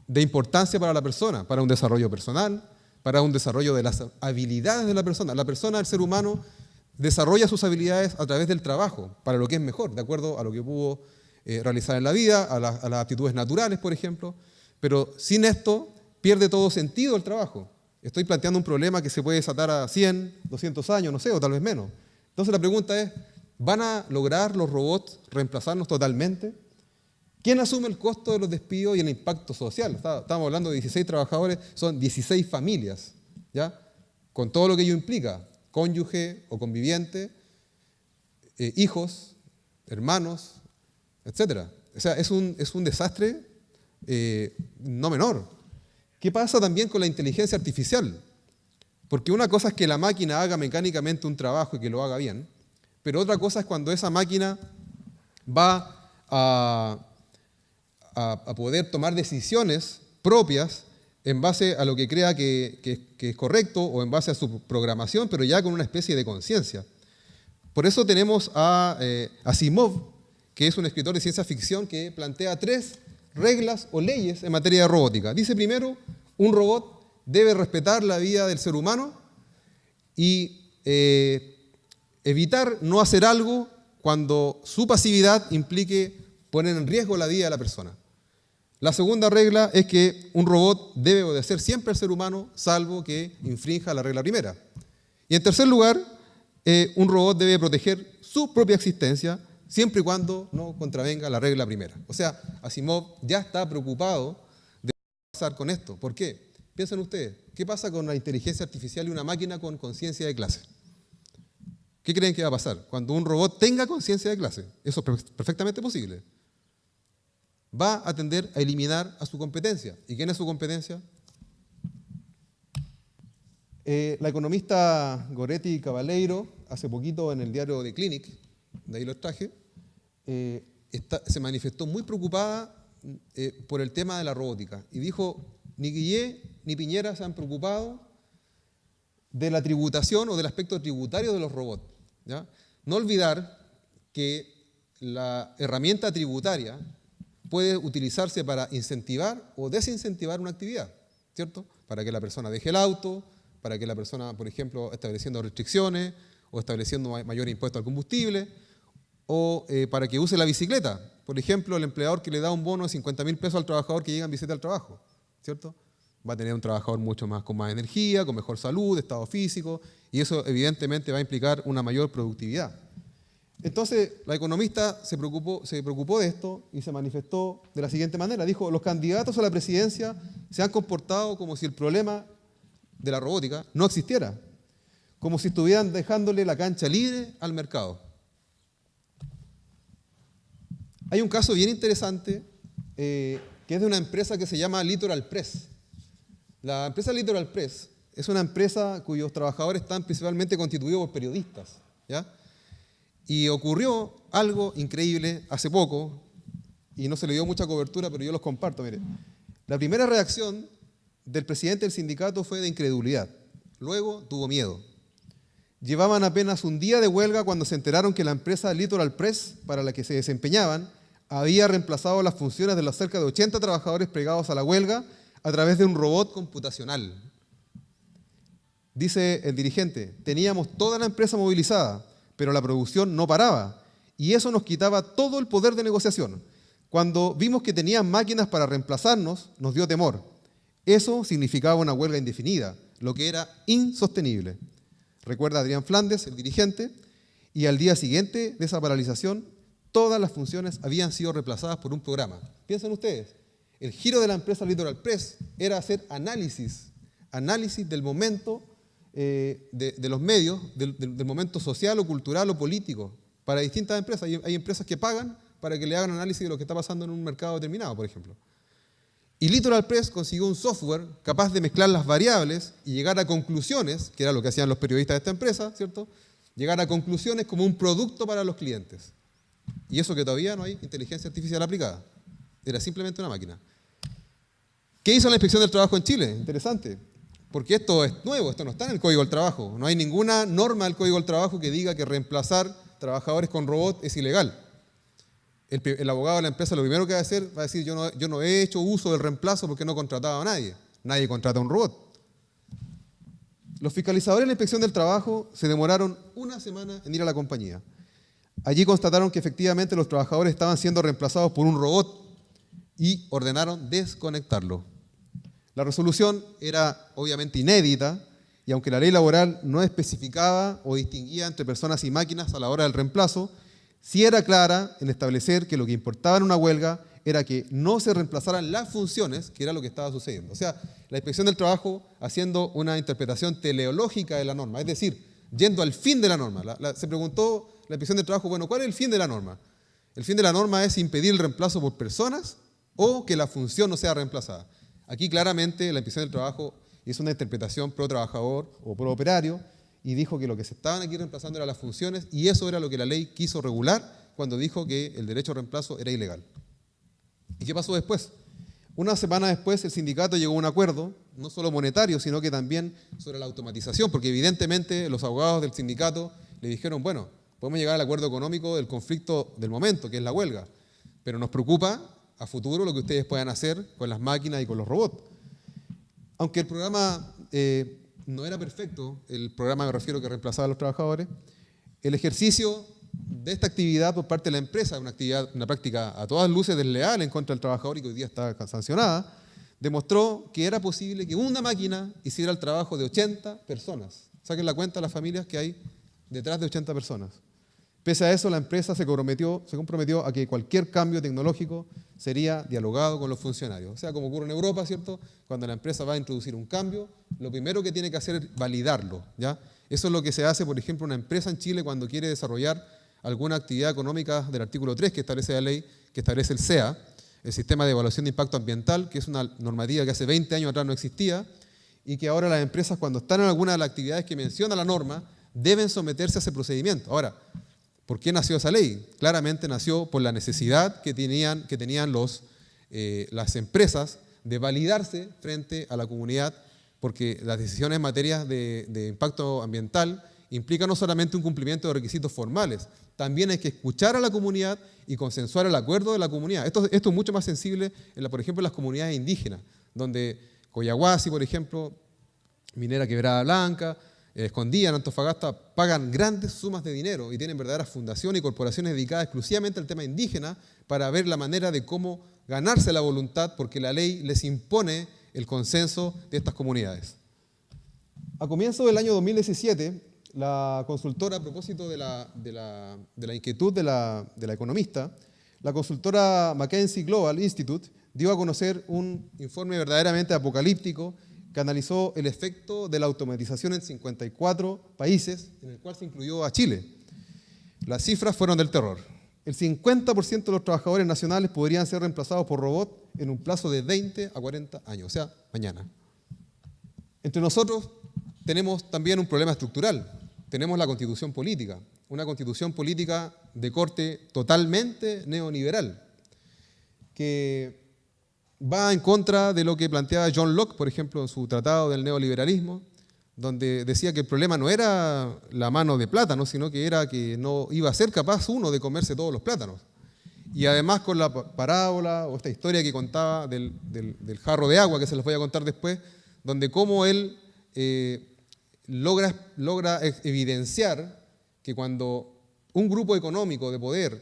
de importancia para la persona, para un desarrollo personal, para un desarrollo de las habilidades de la persona. La persona, el ser humano, desarrolla sus habilidades a través del trabajo, para lo que es mejor, de acuerdo a lo que pudo realizar en la vida, a las aptitudes naturales, por ejemplo. Pero sin esto pierde todo sentido el trabajo. Estoy planteando un problema que se puede desatar a 100, 200 años, no sé, o tal vez menos. Entonces la pregunta es, ¿van a lograr los robots reemplazarnos totalmente? ¿Quién asume el costo de los despidos y el impacto social? Estamos hablando de 16 trabajadores, son 16 familias, ¿ya? Con todo lo que ello implica, cónyuge o conviviente, hijos, hermanos, etc. O sea, es un desastre no menor. ¿Qué pasa también con la inteligencia artificial? Porque una cosa es que la máquina haga mecánicamente un trabajo y que lo haga bien, pero otra cosa es cuando esa máquina va a poder tomar decisiones propias en base a lo que crea que es correcto o en base a su programación, pero ya con una especie de conciencia. Por eso tenemos a Asimov, que es un escritor de ciencia ficción que plantea 3 reglas o leyes en materia de robótica. Dice primero, un robot debe respetar la vida del ser humano y evitar no hacer algo cuando su pasividad implique poner en riesgo la vida de la persona. La segunda regla es que un robot debe obedecer siempre al ser humano, salvo que infrinja la regla primera. Y en tercer lugar, un robot debe proteger su propia existencia, siempre y cuando no contravenga la regla primera. O sea, Asimov ya está preocupado de pasar con esto. ¿Por qué? Piensen ustedes, ¿qué pasa con la inteligencia artificial y una máquina con conciencia de clase? ¿Qué creen que va a pasar? Cuando un robot tenga conciencia de clase, eso es perfectamente posible. Va a tender a eliminar a su competencia. ¿Y quién es su competencia? La economista Goretti Cabaleiro, hace poquito en el diario The Clinic, de ahí los traje, se manifestó muy preocupada por el tema de la robótica y dijo, ni Guillé ni Piñera se han preocupado de la tributación o del aspecto tributario de los robots, ¿ya? No olvidar que la herramienta tributaria puede utilizarse para incentivar o desincentivar una actividad, ¿cierto? Para que la persona deje el auto, para que la persona, por ejemplo, estableciendo restricciones o estableciendo mayor impuesto al combustible, o para que use la bicicleta. Por ejemplo, el empleador que le da un bono de 50.000 pesos al trabajador que llega en bicicleta al trabajo, ¿cierto? Va a tener un trabajador con más energía, con mejor salud, estado físico, y eso evidentemente va a implicar una mayor productividad. Entonces, la economista se preocupó de esto y se manifestó de la siguiente manera. Dijo, los candidatos a la presidencia se han comportado como si el problema de la robótica no existiera, como si estuvieran dejándole la cancha libre al mercado. Hay un caso bien interesante que es de una empresa que se llama Litoral Press. La empresa Litoral Press es una empresa cuyos trabajadores están principalmente constituidos por periodistas, ¿ya? Y ocurrió algo increíble hace poco, y no se le dio mucha cobertura, pero yo los comparto. Mire, la primera reacción del presidente del sindicato fue de incredulidad. Luego tuvo miedo. Llevaban apenas un día de huelga cuando se enteraron que la empresa Litoral Press, para la que se desempeñaban, había reemplazado las funciones de los cerca de 80 trabajadores plegados a la huelga a través de un robot computacional. Dice el dirigente, teníamos toda la empresa movilizada, pero la producción no paraba y eso nos quitaba todo el poder de negociación. Cuando vimos que tenían máquinas para reemplazarnos, nos dio temor. Eso significaba una huelga indefinida, lo que era insostenible. Recuerda Adrián Flandes, el dirigente, y al día siguiente de esa paralización, todas las funciones habían sido reemplazadas por un programa. Piensen ustedes, el giro de la empresa Litoral Press era hacer análisis del momento de los medios, del momento social o cultural o político, para distintas empresas. Hay empresas que pagan para que le hagan análisis de lo que está pasando en un mercado determinado, por ejemplo. Y Litoral Press consiguió un software capaz de mezclar las variables y llegar a conclusiones, que era lo que hacían los periodistas de esta empresa, ¿cierto?, llegar a conclusiones como un producto para los clientes. Y eso que todavía no hay inteligencia artificial aplicada. Era simplemente una máquina. ¿Qué hizo la Inspección del Trabajo en Chile? Interesante, porque esto es nuevo, esto no está en el Código del Trabajo. No hay ninguna norma del Código del Trabajo que diga que reemplazar trabajadores con robots es ilegal. El abogado de la empresa lo primero que va a hacer va a decir, yo no he hecho uso del reemplazo porque no he contratado a nadie. Nadie contrata a un robot. Los fiscalizadores de la Inspección del Trabajo se demoraron una semana en ir a la compañía. Allí constataron que efectivamente los trabajadores estaban siendo reemplazados por un robot y ordenaron desconectarlo. La resolución era obviamente inédita y aunque la ley laboral no especificaba o distinguía entre personas y máquinas a la hora del reemplazo, sí era clara en establecer que lo que importaba en una huelga era que no se reemplazaran las funciones, que era lo que estaba sucediendo. O sea, la Inspección del Trabajo haciendo una interpretación teleológica de la norma, es decir, yendo al fin de la norma. Se preguntó la Inspección del Trabajo, bueno, ¿cuál es el fin de la norma? El fin de la norma es impedir el reemplazo por personas o que la función no sea reemplazada. Aquí claramente la Inspección del Trabajo hizo una interpretación pro trabajador o pro operario y dijo que lo que se estaban aquí reemplazando eran las funciones y eso era lo que la ley quiso regular cuando dijo que el derecho a reemplazo era ilegal. ¿Y qué pasó después? Una semana después el sindicato llegó a un acuerdo, no solo monetario, sino que también sobre la automatización, porque evidentemente los abogados del sindicato le dijeron, bueno, podemos llegar al acuerdo económico del conflicto del momento, que es la huelga, pero nos preocupa a futuro lo que ustedes puedan hacer con las máquinas y con los robots. Aunque el programa no era perfecto, el programa me refiero que reemplazaba a los trabajadores, el ejercicio de esta actividad por parte de la empresa, una práctica a todas luces desleal en contra del trabajador y que hoy día está sancionada, demostró que era posible que una máquina hiciera el trabajo de 80 personas. Saquen la cuenta a las familias que hay detrás de 80 personas. Pese a eso, la empresa se comprometió a que cualquier cambio tecnológico sería dialogado con los funcionarios. O sea, como ocurre en Europa, ¿cierto? Cuando la empresa va a introducir un cambio, lo primero que tiene que hacer es validarlo, ¿ya? Eso es lo que se hace, por ejemplo, una empresa en Chile cuando quiere desarrollar alguna actividad económica del artículo 3 que establece la ley, que establece el SEA, el Sistema de Evaluación de Impacto Ambiental, que es una normativa que hace 20 años atrás no existía y que ahora las empresas cuando están en alguna de las actividades que menciona la norma deben someterse a ese procedimiento. Ahora, ¿por qué nació esa ley? Claramente nació por la necesidad que tenían las empresas de validarse frente a la comunidad, porque las decisiones en materia de impacto ambiental implican no solamente un cumplimiento de requisitos formales, también hay que escuchar a la comunidad y consensuar el acuerdo de la comunidad. Esto es mucho más sensible, por ejemplo, en las comunidades indígenas, donde Coyahuasi, por ejemplo, Minera Quebrada Blanca, Escondida, en Antofagasta, pagan grandes sumas de dinero y tienen verdaderas fundaciones y corporaciones dedicadas exclusivamente al tema indígena para ver la manera de cómo ganarse la voluntad porque la ley les impone el consenso de estas comunidades. A comienzos del año 2017, la consultora, a propósito de la inquietud de la economista, la consultora McKinsey Global Institute dio a conocer un informe verdaderamente apocalíptico que analizó el efecto de la automatización en 54 países, en el cual se incluyó a Chile. Las cifras fueron del terror. El 50% de los trabajadores nacionales podrían ser reemplazados por robots en un plazo de 20 a 40 años, o sea, mañana. Entre nosotros tenemos también un problema estructural. Tenemos la constitución política, una constitución política de corte totalmente neoliberal, que va en contra de lo que planteaba John Locke, por ejemplo, en su tratado del neoliberalismo, donde decía que el problema no era la mano de plátano, sino que era que no iba a ser capaz uno de comerse todos los plátanos. Y además con la parábola o esta historia que contaba del jarro de agua, que se los voy a contar después, donde cómo él logra evidenciar que cuando un grupo económico de poder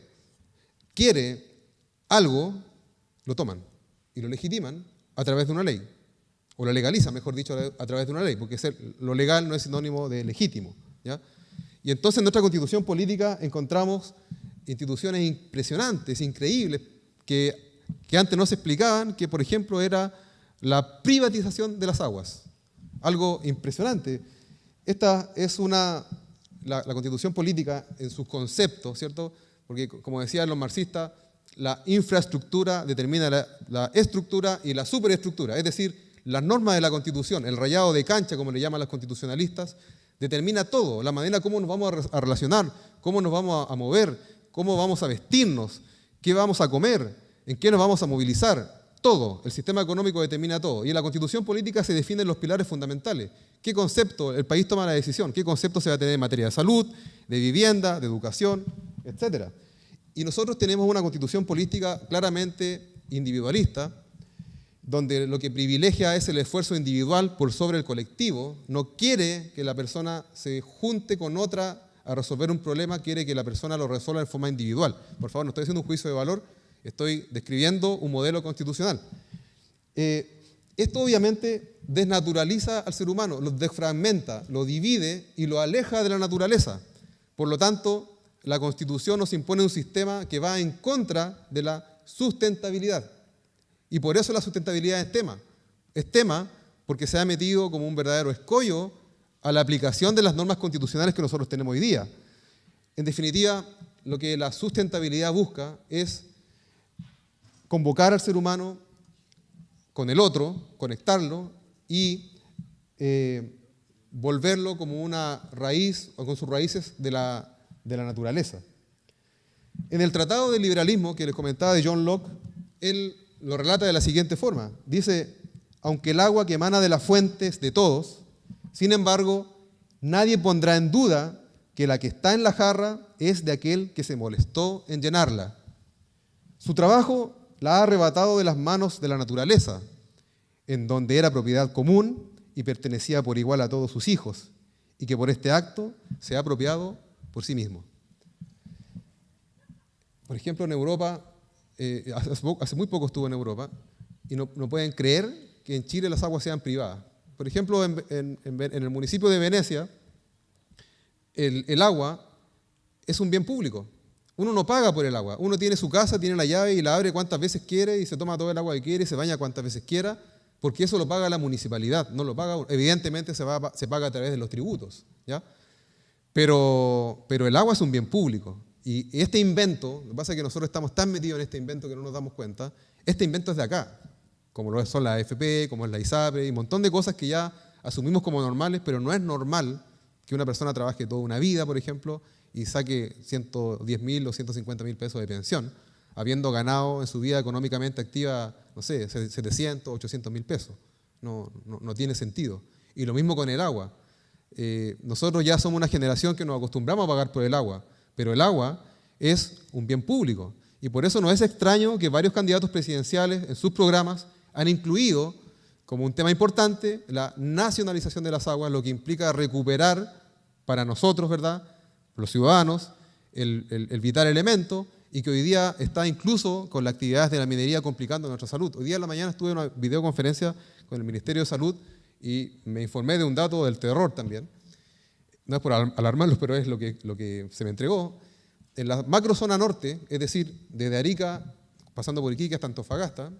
quiere algo, lo toman y lo legitiman a través de una ley, o lo legalizan, mejor dicho, a través de una ley, porque lo legal no es sinónimo de legítimo, ¿ya? Y entonces en nuestra constitución política encontramos instituciones impresionantes, increíbles, que antes no se explicaban, que por ejemplo era la privatización de las aguas, algo impresionante. Esta es la constitución política en sus conceptos, ¿cierto? Porque como decían los marxistas, la infraestructura determina la estructura y la superestructura, es decir, las normas de la Constitución, el rayado de cancha, como le llaman los constitucionalistas, determina todo, la manera cómo nos vamos a relacionar, cómo nos vamos a mover, cómo vamos a vestirnos, qué vamos a comer, en qué nos vamos a movilizar. Todo, el sistema económico determina todo. Y en la Constitución política se definen los pilares fundamentales. ¿Qué concepto el país toma la decisión? ¿Qué concepto se va a tener en materia de salud, de vivienda, de educación, etcétera? Y nosotros tenemos una Constitución política claramente individualista, donde lo que privilegia es el esfuerzo individual por sobre el colectivo. No quiere que la persona se junte con otra a resolver un problema, quiere que la persona lo resuelva de forma individual. Por favor, no estoy haciendo un juicio de valor, estoy describiendo un modelo constitucional. Esto obviamente desnaturaliza al ser humano, lo desfragmenta, lo divide y lo aleja de la naturaleza. Por lo tanto, la Constitución nos impone un sistema que va en contra de la sustentabilidad. Y por eso la sustentabilidad es tema. Es tema porque se ha metido como un verdadero escollo a la aplicación de las normas constitucionales que nosotros tenemos hoy día. En definitiva, lo que la sustentabilidad busca es convocar al ser humano con el otro, conectarlo y volverlo como una raíz o con sus raíces de la naturaleza. En el Tratado del Liberalismo que les comentaba de John Locke, él lo relata de la siguiente forma. Dice, aunque el agua que emana de las fuentes de todos, sin embargo, nadie pondrá en duda que la que está en la jarra es de aquel que se molestó en llenarla. Su trabajo la ha arrebatado de las manos de la naturaleza, en donde era propiedad común y pertenecía por igual a todos sus hijos, y que por este acto se ha apropiado por sí mismo. Por ejemplo, en Europa, hace muy poco estuve en Europa, y no pueden creer que en Chile las aguas sean privadas. Por ejemplo, en el municipio de Venecia, el agua es un bien público. Uno no paga por el agua. Uno tiene su casa, tiene la llave y la abre cuantas veces quiere y se toma todo el agua que quiere y se baña cuantas veces quiera, porque eso lo paga la municipalidad, no lo paga uno. Evidentemente se paga a través de los tributos, ¿ya? Pero el agua es un bien público. Y este invento, lo que pasa es que nosotros estamos tan metidos en este invento que no nos damos cuenta, este invento es de acá, como lo son la AFP, como es la ISAPRE, y un montón de cosas que ya asumimos como normales, pero no es normal que una persona trabaje toda una vida, por ejemplo, y saque 110.000 o 150.000 pesos de pensión, habiendo ganado en su vida económicamente activa, no sé, 700, 800.000 pesos. No tiene sentido. Y lo mismo con el agua. Nosotros ya somos una generación que nos acostumbramos a pagar por el agua, pero el agua es un bien público. Y por eso no es extraño que varios candidatos presidenciales en sus programas han incluido como un tema importante la nacionalización de las aguas, lo que implica recuperar para nosotros, ¿verdad?, los ciudadanos, el vital elemento, y que hoy día está incluso con las actividades de la minería complicando nuestra salud. Hoy día en la mañana estuve en una videoconferencia con el Ministerio de Salud y me informé de un dato del terror también. No es por alarmarlos, pero es lo que se me entregó. En la macrozona norte, es decir, desde Arica, pasando por Iquique hasta Antofagasta,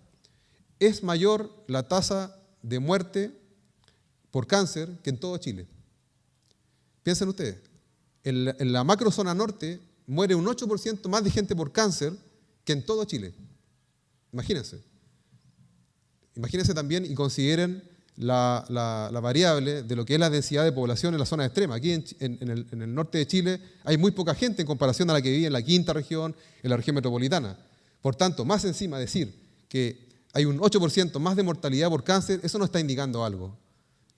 es mayor la tasa de muerte por cáncer que en todo Chile. Piensen ustedes. En la macrozona norte muere un 8% más de gente por cáncer que en todo Chile. Imagínense. Imagínense también y consideren la variable de lo que es la densidad de población en la zona extrema. Aquí en el norte de Chile hay muy poca gente en comparación a la que vive en la quinta región, en la región metropolitana. Por tanto, más encima decir que hay un 8% más de mortalidad por cáncer, eso no está indicando algo.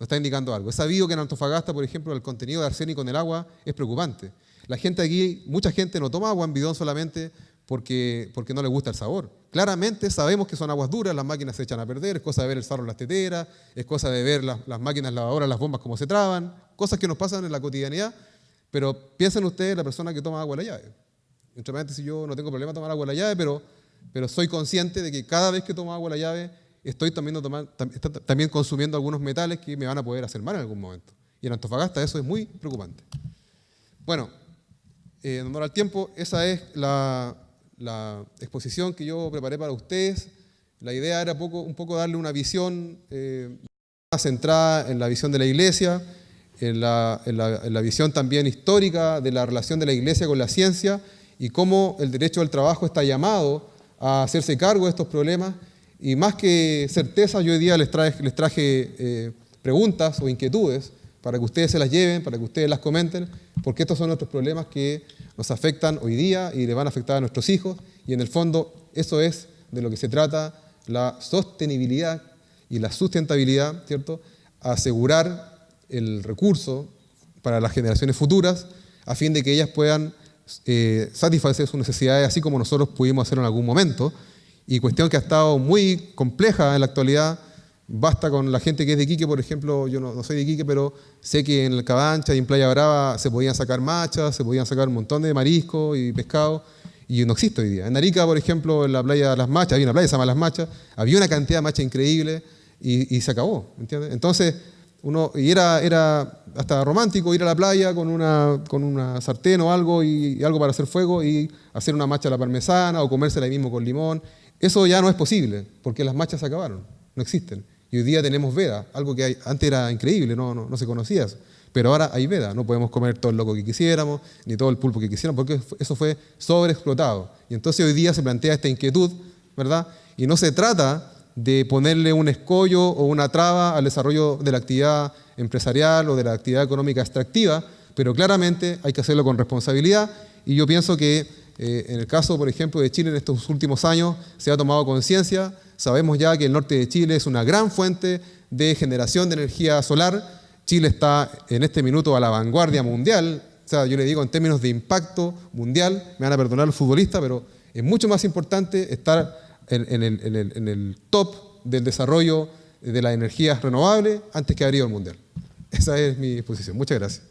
No está indicando algo. Es sabido que en Antofagasta, por ejemplo, el contenido de arsénico en el agua es preocupante. La gente aquí, mucha gente no toma agua en bidón solamente porque no le gusta el sabor. Claramente sabemos que son aguas duras, las máquinas se echan a perder, es cosa de ver el sarro en las teteras, es cosa de ver las máquinas lavadoras, las bombas cómo se traban, cosas que nos pasan en la cotidianidad, pero piensen ustedes la persona que toma agua de la llave. Entre paréntesis, yo no tengo problema tomar agua de la llave, pero soy consciente de que cada vez que tomo agua de la llave estoy también consumiendo algunos metales que me van a poder hacer mal en algún momento. Y en Antofagasta eso es muy preocupante. Bueno, en honor al tiempo, esa es la exposición que yo preparé para ustedes. La idea era un poco darle una visión más centrada en la visión de la Iglesia, en la visión también histórica de la relación de la Iglesia con la ciencia y cómo el derecho al trabajo está llamado a hacerse cargo de estos problemas. Y más que certezas, yo hoy día les traje preguntas o inquietudes para que ustedes se las lleven, para que ustedes las comenten, porque estos son nuestros problemas que nos afectan hoy día y le van a afectar a nuestros hijos, y en el fondo eso es de lo que se trata, la sostenibilidad y la sustentabilidad, ¿cierto? Asegurar el recurso para las generaciones futuras a fin de que ellas puedan satisfacer sus necesidades así como nosotros pudimos hacerlo en algún momento, y cuestión que ha estado muy compleja en la actualidad. Basta con la gente que es de Iquique, por ejemplo, yo no soy de Iquique, pero sé que en el Cabancha y en Playa Brava se podían sacar machas, se podían sacar un montón de mariscos y pescado, y no existe hoy día. En Arica, por ejemplo, en la playa de Las Machas, había una playa que se llama Las Machas, había una cantidad de machas increíble y se acabó, ¿entiendes? Entonces, era hasta romántico ir a la playa con una sartén o algo y algo para hacer fuego y hacer una macha a la parmesana o comérsela ahí mismo con limón. Eso ya no es posible, porque las machas se acabaron, no existen. Y hoy día tenemos veda, algo que antes era increíble, no se conocía eso. Pero ahora hay veda, no podemos comer todo el loco que quisiéramos, ni todo el pulpo que quisiéramos, porque eso fue sobreexplotado. Y entonces hoy día se plantea esta inquietud, ¿verdad? Y no se trata de ponerle un escollo o una traba al desarrollo de la actividad empresarial o de la actividad económica extractiva, pero claramente hay que hacerlo con responsabilidad, y yo pienso que en el caso, por ejemplo, de Chile en estos últimos años se ha tomado conciencia. Sabemos ya que el norte de Chile es una gran fuente de generación de energía solar. Chile está en este minuto a la vanguardia mundial. O sea, yo le digo en términos de impacto mundial, me van a perdonar los futbolistas, pero es mucho más importante estar en el top del desarrollo de las energías renovables antes que abrir el mundial. Esa es mi posición. Muchas gracias.